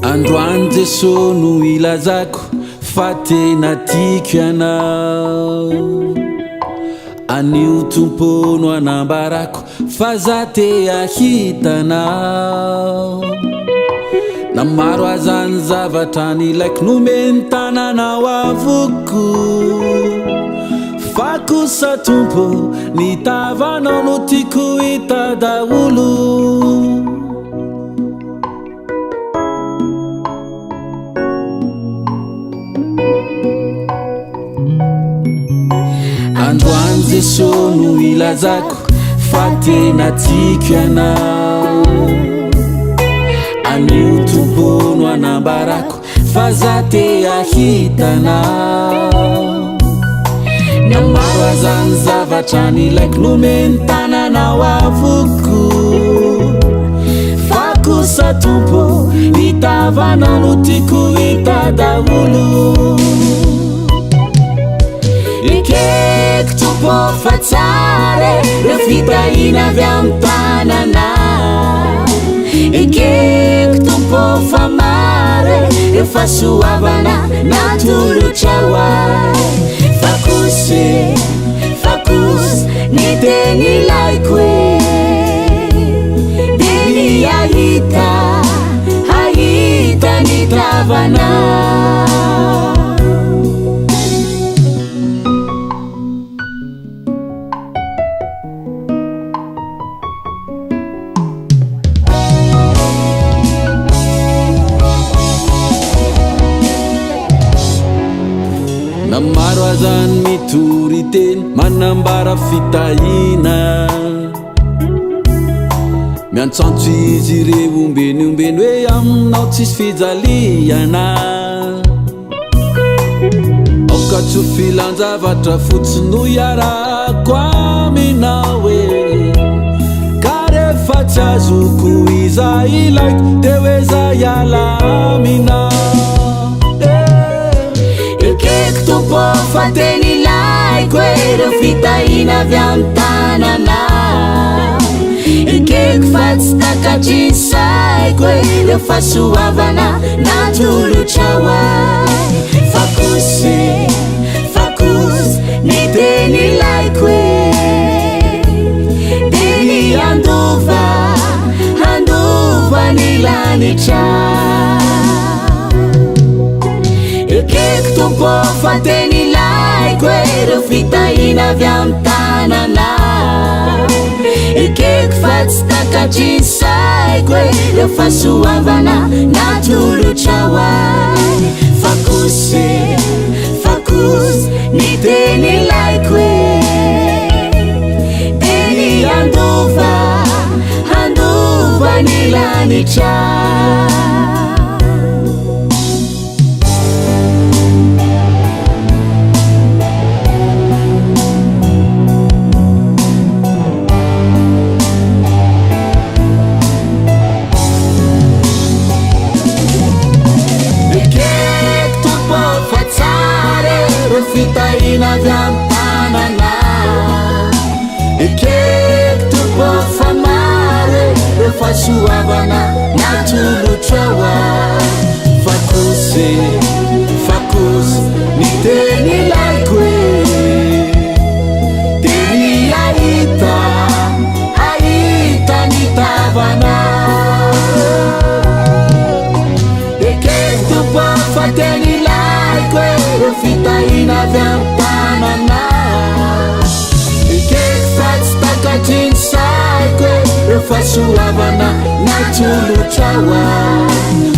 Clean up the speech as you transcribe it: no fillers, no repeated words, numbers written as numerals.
Androany Jesosy no ilazako fa tena tiako ianao. Anio tompo no anambarako fa za te ahitanao. Na maro azany zavatra nilaiko nomeny tananao avoko. Fa kosa tompo nitavanao no tiako hita daholo. Androany Jesosy no ilazako fa tena tiako ianao. Anio tompo no anambarako fa za te ahitanao. Na maro azany zavatra nilaiko nomeny tananao avoko. Fa kosa tompo nitavanao no tiako hita daholo. Ekeko tompo fa tsara reo fitahina avy amin'ny tanana. Ekeko tompo fa mare reo fahasoavana natolotra hoahy. Fa kosa ny teny ilaiko hoe dia ny ahita ny tavana. Na maro azany mitory teny manambara fitahina. Miantsantso izy ireo ombeny hoe aminao tsisy fijaliana. Aoka tsy ho filan-javatra fotsiny no iarako aminao hoe. Ka rehefa tsy azoko iza ilaiko dia hoe za hiala aminao. Ekeko tompo fa teny ilaiko hoe reo fitahina avy amin'ny tanana. Ekeko fa tsy takatry ny saiko hoe reo fahasoavana natolotra hoahy. Fa kosa ny teny ilaiko hoe dia ny handova ny lanitra. Ekeko tompo fa teny ilaiko hoe reo fitahina avy amin'ny tanana. Ekeko fa tsy takatry ny saiko hoe reo fahasoavana natolotra hoahy. Fa kosa ny teny ilaiko hoe dia ny handova ny lanitra. Fitahina avy amin'ny tanana. Ekeko tompo fa mare reo fahasoavana natolotra hoahy. Fa kosa ny teny ilaiko hoe dia ny ahita ny tavana. Ekeko tompo fa teny ilaiko hoe reo fitahina avy amin'ny tanana. Ekeko fa tsy takatry ny saiko hoe reo fahasoavana natolotra hoahy.